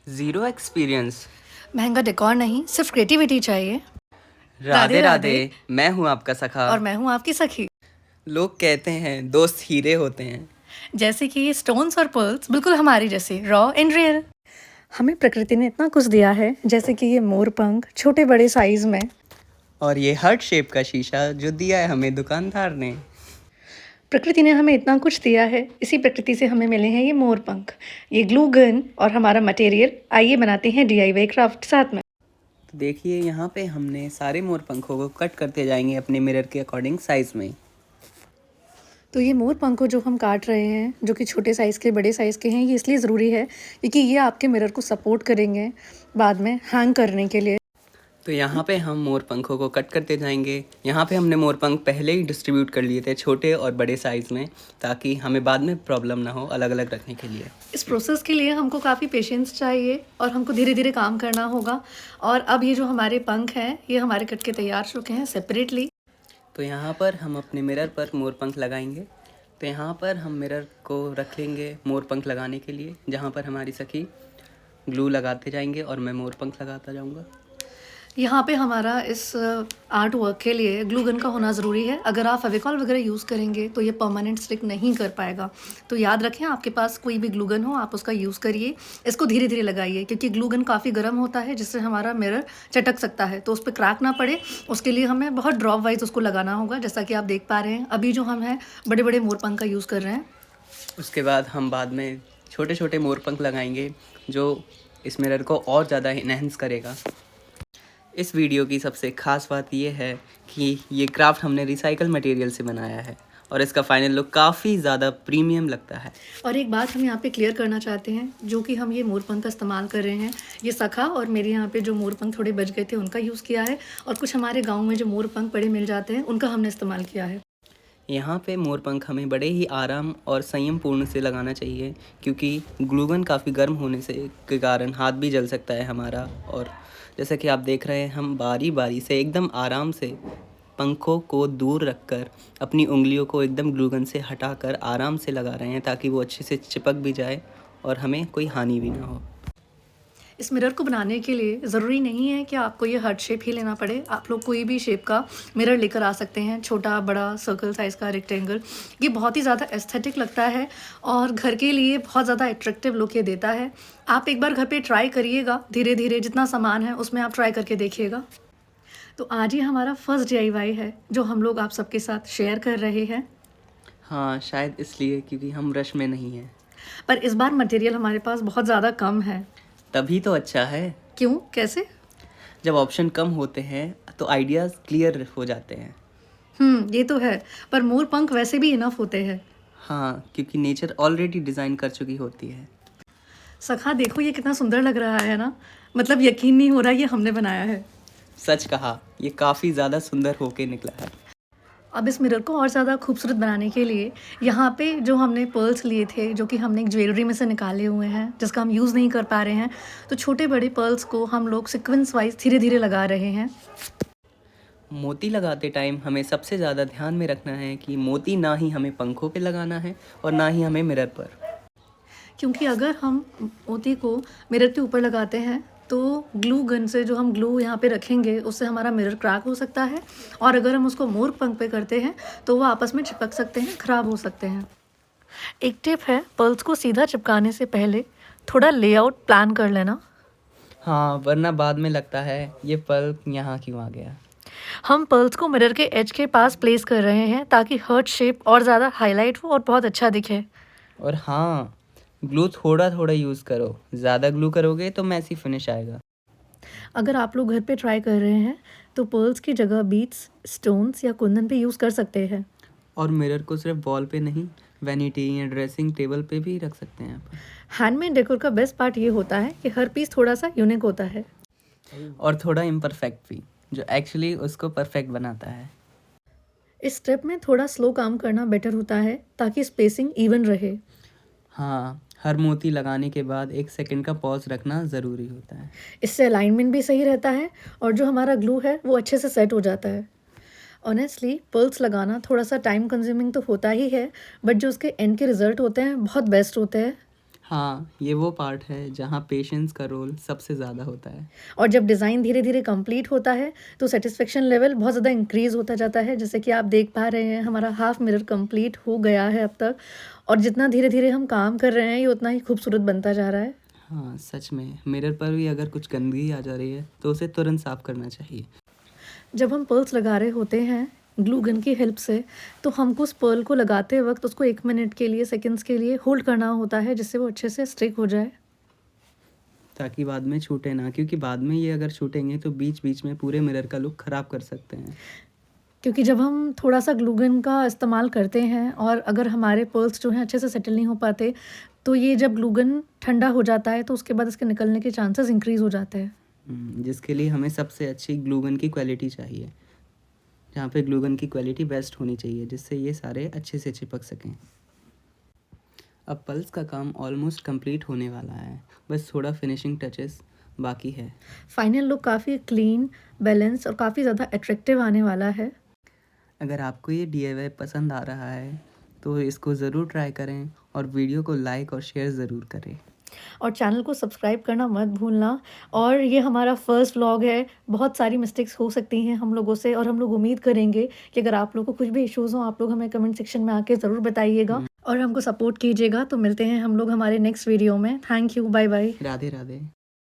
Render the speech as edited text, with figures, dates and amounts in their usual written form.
Zero experience. महंगा decor नहीं, सिर्फ क्रिएटिविटी चाहिए। राधे राधे, मैं हूँ आपका सखा। और मैं हूँ आपकी सखी। लोग कहते हैं दोस्त हीरे होते हैं। जैसे कि ये स्टोन्स और पर्ल्स बिल्कुल हमारी जैसे रॉ एंड रियल। हमें प्रकृति ने इतना कुछ दिया है, जैसे कि ये मोर पंख छोटे बड़े साइज में, और ये हार्ट शेप का शीशा जो दिया है हमें दुकानदार ने। प्रकृति ने हमें इतना कुछ दिया है। इसी प्रकृति से हमें मिले हैं ये मोर पंख, ये ग्लू गन और हमारा मटेरियल। आइए बनाते हैं DIY क्राफ्ट साथ में। तो देखिए यहाँ पे हमने सारे मोर पंखों को कट करते जाएंगे अपने मिरर के अकॉर्डिंग साइज़ में। तो ये मोर पंख जो हम काट रहे हैं, जो कि छोटे साइज़ के बड़े साइज़ के हैं, ये इसलिए ज़रूरी है क्योंकि ये आपके मिरर को सपोर्ट करेंगे बाद में हैंग करने के लिए। तो यहाँ पे हम मोर पंखों को कट करते जाएंगे। यहाँ पे हमने मोर पंख पहले ही डिस्ट्रीब्यूट कर लिए थे छोटे और बड़े साइज़ में, ताकि हमें बाद में प्रॉब्लम ना हो अलग अलग रखने के लिए। इस प्रोसेस के लिए हमको काफ़ी पेशेंस चाहिए और हमको धीरे धीरे काम करना होगा। और अब ये जो हमारे पंख हैं, ये हमारे कट के तैयार चुके हैं सेपरेटली। तो यहाँ पर हम अपने मिरर पर मोर पंख लगाएंगे। तो यहाँ पर हम मिरर को रख लेंगे मोर पंख लगाने के लिए, जहाँ पर हमारी सखी ग्लू लगाते जाएंगे और मैं मोर पंख लगाता जाऊँगा। यहाँ पे हमारा इस आर्ट वर्क के लिए ग्लू गन का होना ज़रूरी है। अगर आप फेविकॉल वगैरह यूज़ करेंगे तो ये परमानेंट स्टिक नहीं कर पाएगा। तो याद रखें, आपके पास कोई भी ग्लू गन हो, आप उसका यूज़ करिए। इसको धीरे धीरे लगाइए क्योंकि ग्लू गन काफ़ी गर्म होता है, जिससे हमारा मिरर चटक सकता है। तो उस पर क्रैक ना पड़े, उसके लिए हमें बहुत ड्रॉप वाइज उसको लगाना होगा। जैसा कि आप देख पा रहे हैं, अभी जो हम हैं बड़े बड़े मोर पंख का यूज़ कर रहे हैं। उसके बाद हम बाद में छोटे छोटे मोर पंख लगाएंगे, जो इस मिरर को और ज़्यादा इनहेंस करेगा। इस वीडियो की सबसे ख़ास बात यह है कि ये क्राफ्ट हमने रिसाइकल मटेरियल से बनाया है और इसका फाइनल लुक काफ़ी ज़्यादा प्रीमियम लगता है। और एक बात हम यहाँ पे क्लियर करना चाहते हैं, जो कि हम ये मोरपंख का इस्तेमाल कर रहे हैं, ये सखा और मेरे यहाँ पे जो मोरपंख थोड़े बच गए थे उनका यूज़ किया है, और कुछ हमारे गांव में जो मोरपंख बड़े मिल जाते हैं उनका हमने इस्तेमाल किया है। यहाँ पे मोर पंख हमें बड़े ही आराम और संयम पूर्ण से लगाना चाहिए, क्योंकि ग्लूगन काफ़ी गर्म होने से के कारण हाथ भी जल सकता है हमारा। और जैसा कि आप देख रहे हैं, हम बारी बारी से एकदम आराम से पंखों को दूर रखकर अपनी उंगलियों को एकदम ग्लूगन से हटाकर आराम से लगा रहे हैं, ताकि वो अच्छे से चिपक भी जाए और हमें कोई हानि भी ना हो। इस मिरर को बनाने के लिए ज़रूरी नहीं है कि आपको ये हार्ट शेप ही लेना पड़े। आप लोग कोई भी शेप का मिरर लेकर आ सकते हैं, छोटा बड़ा, सर्कल साइज़ का, रेक्टेंगल। ये बहुत ही ज़्यादा एस्थेटिक लगता है और घर के लिए बहुत ज़्यादा अट्रैक्टिव लुक ये देता है। आप एक बार घर पे ट्राई करिएगा, धीरे धीरे जितना सामान है उसमें आप ट्राई करके देखिएगा। तो आज ही हमारा फर्स्ट DIY है जो हम लोग आप सबके साथ शेयर कर रहे हैं। हाँ, शायद इसलिए क्योंकि हम रश में नहीं हैं। पर इस बार मटेरियल हमारे पास बहुत ज़्यादा कम है। तभी तो अच्छा है। क्यों, कैसे? जब ऑप्शन कम होते हैं तो आइडियाज़ क्लियर हो जाते हैं। ये तो है, पर मोर पंख वैसे भी इनफ होते हैं। हाँ, क्योंकि नेचर ऑलरेडी डिज़ाइन कर चुकी होती है। सखा देखो, ये कितना सुंदर लग रहा है ना। मतलब यकीन नहीं हो रहा ये हमने बनाया है। सच कहा, ये काफ़ी ज़्यादा सुंदर होके निकला है। अब इस मिरर को और ज़्यादा खूबसूरत बनाने के लिए यहाँ पे जो हमने पर्ल्स लिए थे, जो कि हमने एक ज्वेलरी में से निकाले हुए हैं, जिसका हम यूज़ नहीं कर पा रहे हैं, तो छोटे बड़े पर्ल्स को हम लोग सीक्वेंस वाइज धीरे धीरे लगा रहे हैं। मोती लगाते टाइम हमें सबसे ज़्यादा ध्यान में रखना है कि मोती ना ही हमें पंखों पे लगाना है और ना ही हमें मिरर पर। क्योंकि अगर हम मोती को मिरर के ऊपर लगाते हैं तो ग्लू गन से जो हम ग्लू यहाँ पे रखेंगे उससे हमारा मिरर क्रैक हो सकता है, और अगर हम उसको मोर पंख पे करते हैं तो वो आपस में चिपक सकते हैं, ख़राब हो सकते हैं। एक टिप है, पर्ल्स को सीधा चिपकाने से पहले थोड़ा लेआउट प्लान कर लेना। हाँ, वरना बाद में लगता है ये पल्प यहाँ क्यों आ गया। हम पर्ल्स को मिरर के एज के पास प्लेस कर रहे हैं ताकि हर्ट शेप और ज़्यादा हाईलाइट हो और बहुत अच्छा दिखे। और हाँ, ग्लू थोड़ा थोड़ा यूज़ करो, ज़्यादा ग्लू करोगे तो मैसी फिनिश आएगा। अगर आप लोग घर पे ट्राई कर रहे हैं तो पर्ल्स की जगह बीट्स, स्टोन्स या कुंदन पे यूज़ कर सकते हैं। और मिरर को सिर्फ वॉल पे नहीं, वैनिटी या ड्रेसिंग टेबल पे भी रख सकते हैं आप। हैंडमेड डेकोर का बेस्ट पार्ट ये होता है कि हर पीस थोड़ा सा यूनिक होता है और थोड़ा इम्परफेक्ट भी, जो एक्चुअली उसको परफेक्ट बनाता है। इस स्टेप में थोड़ा स्लो काम करना बेटर होता है ताकि स्पेसिंग इवन रहे। हाँ, हर मोती लगाने के बाद 1 सेकंड का पॉज रखना ज़रूरी होता है। इससे अलाइनमेंट भी सही रहता है और जो हमारा ग्लू है वो अच्छे से सेट हो जाता है। ऑनेस्टली पर्ल्स लगाना थोड़ा सा टाइम कंज्यूमिंग तो होता ही है, बट जो उसके एंड के रिजल्ट होते हैं बहुत बेस्ट होते हैं। हाँ, ये वो पार्ट है जहाँ पेशेंस का रोल सबसे ज़्यादा होता है। और जब डिज़ाइन धीरे-धीरे कंप्लीट होता है, तो सैटिस्फैक्शन लेवल बहुत ज़्यादा इंक्रीज़ होता जाता है। जैसे कि आप देख पा रहे हैं, हमारा हाफ मिरर कंप्लीट हो गया है अब तक, और जितना धीरे-धीरे हम काम कर रहे हैं, ये उतना ही खूबसूरत बनता जा रहा है। हाँ, सच में मिरर पर भी अगर कुछ गंदगी आ जा रही है तो उसे तुरंत साफ करना चाहिए। जब हम पर्ल्स लगा रहे होते हैं ग्लू गन की हेल्प से, तो हमको उस पर्ल को लगाते वक़्त उसको 1 मिनट के लिए, सेकंड्स के लिए होल्ड करना होता है, जिससे वो अच्छे से स्टिक हो जाए। ताकि बाद में छूटे ना, क्योंकि बाद में ये अगर छूटेंगे तो बीच-बीच में पूरे मिरर का लुक ख़राब कर सकते हैं। क्योंकि जब हम थोड़ा-सा ग्लू गन का इस्तेमाल करते हैं और अगर हमारे पर्ल्स जो हैं अच्छे से सेटल नहीं हो पाते, तो ये जब ग्लू गन ठंडा हो जाता है, तो उसके बाद इसके निकलने के चांसेस इंक्रीज़ हो जाते हैं। जिसके लिए हमें सबसे अच्छी ग्लू गन की क्वालिटी चाहिए। जहाँ पे ग्लू गन की क्वालिटी बेस्ट होनी चाहिए, जिससे ये सारे अच्छे से चिपक सकें। अब पल्स का काम ऑलमोस्ट कंप्लीट होने वाला है, बस थोड़ा फिनिशिंग टचेस बाकी है। फाइनल लुक काफ़ी क्लीन, बैलेंस और काफ़ी ज़्यादा अट्रैक्टिव आने वाला है। अगर आपको ये DIY पसंद आ रहा है तो इसको ज़रूर ट्राई करें और वीडियो को लाइक और शेयर ज़रूर करें। और चैनल को सब्सक्राइब करना मत भूलना। और ये हमारा फर्स्ट व्लॉग है, बहुत सारी मिस्टेक्स हो सकती हैं हम लोगों से, और हम लोग उम्मीद करेंगे कि अगर आप लोगों को कुछ भी इश्यूज़ हों, आप लोग हमें कमेंट सेक्शन में आके ज़रूर बताइएगा और हमको सपोर्ट कीजिएगा। तो मिलते हैं हम लोग हमारे नेक्स्ट वीडियो में। Thank you, bye bye. Radhe Radhe.